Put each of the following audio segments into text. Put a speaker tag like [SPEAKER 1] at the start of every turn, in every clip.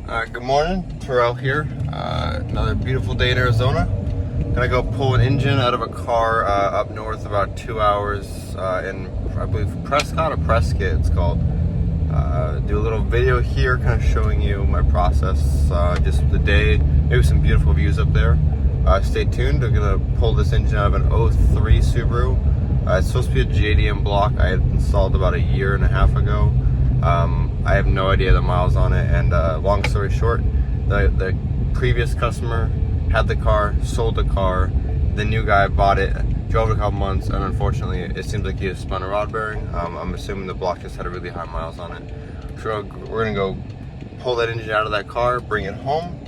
[SPEAKER 1] Good morning, Terrell here. Another beautiful day in Arizona. Gonna go pull an engine out of a car up north about 2 hours in, I believe, Prescott or Prescott it's called. Do a little video here kind of showing you my process, just the day, maybe some beautiful views up there. Stay tuned, we're gonna pull this engine out of an 03 Subaru. It's supposed to be a JDM block I had installed about a year and a half ago. I have no idea the miles on it, and long story short, the previous customer had the car, sold the car, the new guy bought it, drove it a couple months, and unfortunately it seems like he has spun a rod bearing. I'm assuming the block just had a really high miles on it. So we're gonna go pull that engine out of that car, bring it home,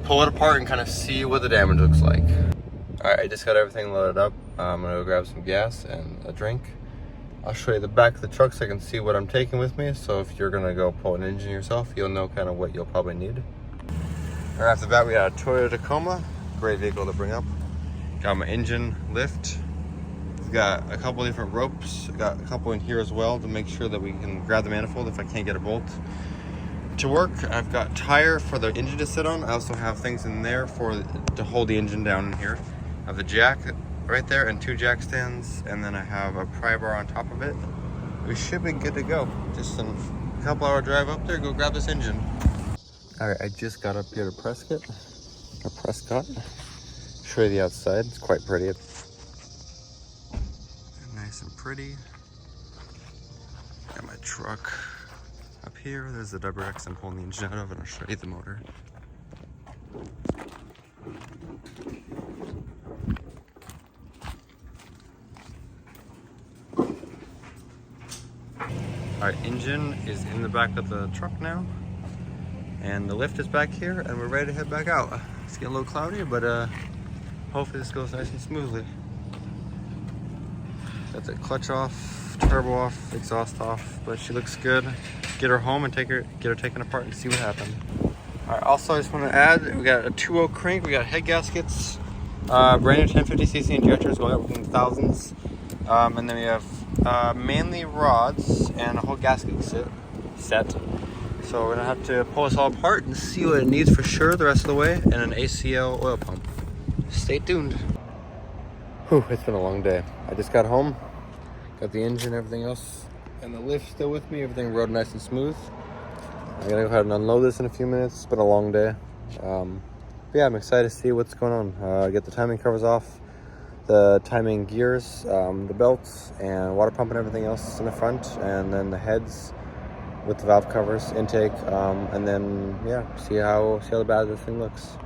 [SPEAKER 1] pull it apart, and kind of see what the damage looks like. Alright, I just got everything loaded up. I'm gonna go grab some gas and a drink. I'll show you the back of the truck so I can see what I'm taking with me. So if you're gonna go pull an engine yourself, you'll know kind of what you'll probably need. Right off the bat, we got a Toyota Tacoma. Great vehicle to bring up. Got my engine lift. We've got a couple different ropes. Got a couple in here as well to make sure that we can grab the manifold if I can't get a bolt to work. I've got tire for the engine to sit on. I also have things in there to hold the engine down in here. I have the jack right there and 2 jack stands, and then I have a pry bar on top of it. We should be good to go. Just a couple hour drive up there, go grab this engine. All right, I just got up here to Prescott. Show you the outside, it's quite pretty. Nice and pretty. Got my truck up here. There's the WRX I'm pulling the engine out of, and I'll show you the motor. Our engine is in the back of the truck now, and the lift is back here, and we're ready to head back out. It's getting a little cloudy, but hopefully this goes nice and smoothly. Got the clutch off, turbo off, exhaust off, but she looks good. Get her home and get her taken apart and see what happened. All right, also I just want to add, we got a 2.0 crank, we got head gaskets, brand new 1050cc injectors going up in the thousands, and then we have mainly rods and a whole gasket set. So we're gonna have to pull this all apart and see what it needs for sure the rest of the way, and an ACL oil pump. Stay tuned. Whew, it's been a long day. I just got home, got the engine, everything else, and the lift still with me. Everything rode nice and smooth. I'm gonna go ahead and unload this in a few minutes. It's been a long day. But yeah, I'm excited to see what's going on. Get the timing covers off, the timing gears, the belts, and water pump and everything else in the front, and then the heads with the valve covers, intake, and then yeah, see how bad this thing looks.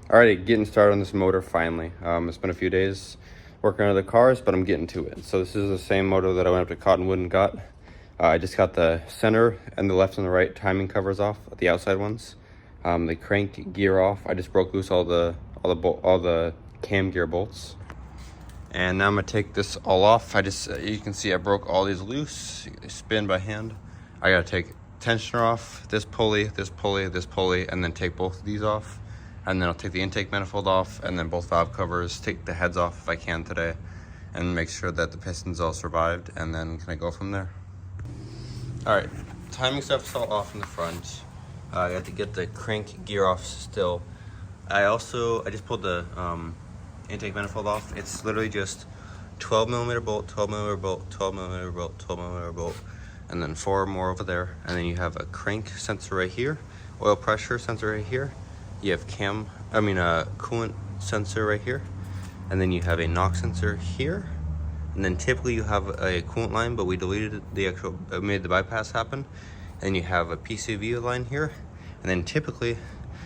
[SPEAKER 1] Alrighty, getting started on this motor finally. It's been a few days working on the cars, but I'm getting to it. So this is the same motor that I went up to Cottonwood and got. I just got the center and the left and the right timing covers off, the outside ones. The crank gear off. I just broke loose all the cam gear bolts. And now I'm gonna take this all off. You can see I broke all these loose. They spin by hand. I gotta take tensioner off, this pulley, and then take both of these off. And then I'll take the intake manifold off, and then both valve covers, take the heads off if I can today, and make sure that the pistons all survived, and then can I go from there? All right, timing stuff's all off in the front. I got to get the crank gear off still. I just pulled the intake manifold off. It's literally just 12mm bolt, 12mm bolt, 12mm bolt, 12mm bolt, and then 4 more over there. And then you have a crank sensor right here, oil pressure sensor right here. You have coolant sensor right here, and then you have a NOx sensor here, and then typically you have a coolant line, but we deleted made the bypass happen. And you have a PCV line here, and then typically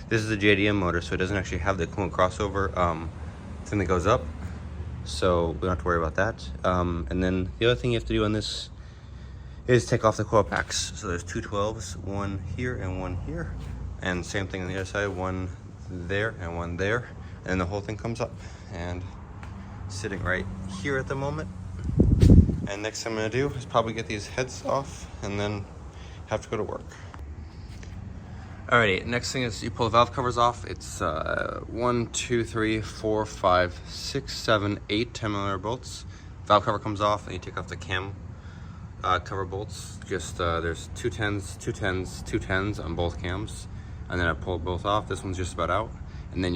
[SPEAKER 1] this is a JDM motor, so it doesn't actually have the coolant crossover thing that goes up, so we don't have to worry about that. And then the other thing you have to do on this is take off the coil packs. So there's 2 12s, one here and one here. And same thing on the other side, one there and one there. And the whole thing comes up and sitting right here at the moment. And next thing I'm gonna do is probably get these heads off and then have to go to work. Alrighty, next thing is you pull the valve covers off. It's 1, 2, 3, 4, 5, 6, 7, 8 10mm bolts. Valve cover comes off, and you take off the cam cover bolts. Just there's 2 10s, 2 10s, 2 10s on both cams. and then I pull both off. This one's just about out. And then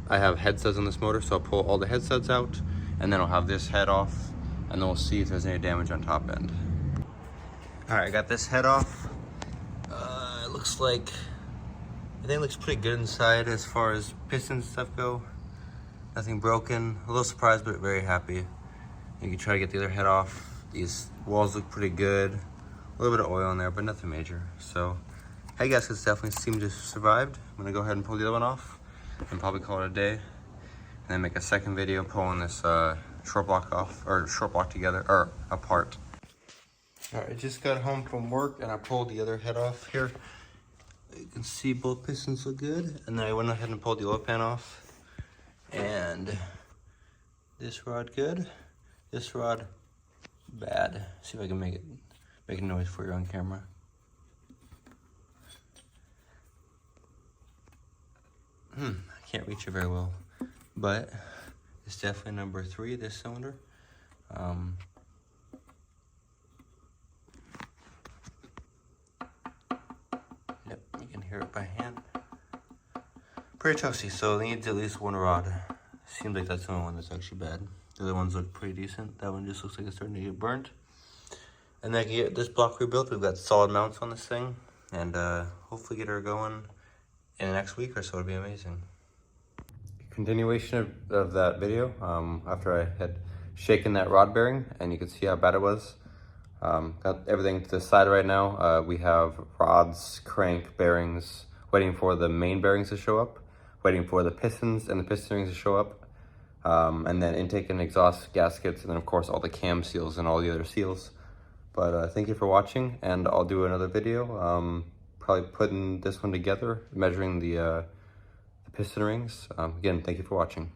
[SPEAKER 1] I have head studs on this motor, so I'll pull all the head studs out, and then I'll have this head off, and then we'll see if there's any damage on top end. All right, I got this head off. It looks like, I think it looks pretty good inside as far as pistons and stuff go. Nothing broken. A little surprised, but very happy. You can try to get the other head off. These walls look pretty good. A little bit of oil in there, but nothing major. So, head gaskets definitely seem to have survived. I'm gonna go ahead and pull the other one off and probably call it a day. And then make a second video pulling this short block off, or short block together, or apart. All right, I just got home from work and I pulled the other head off here. You can see both pistons look good. And then I went ahead and pulled the oil pan off. And this rod good, this rod bad. See if I can make a noise for you on camera. I can't reach it very well, but it's definitely number 3, this cylinder. Yep, you can hear it by hand. Pretty toasty, so it needs at least one rod. Seems like that's the only one that's actually bad. The other ones look pretty decent. That one just looks like it's starting to get burnt. And then I can get this block rebuilt. We've got solid mounts on this thing, and hopefully get her going in the next week or so. It'd be amazing. Continuation of that video, after I had shaken that rod bearing, and you can see how bad it was. Got everything to the side right now. We have rods, crank, bearings, waiting for the main bearings to show up, waiting for the pistons and the piston rings to show up, and then intake and exhaust gaskets, and then of course all the cam seals and all the other seals. But thank you for watching, and I'll do another video, probably putting this one together, measuring the piston rings. Again, thank you for watching.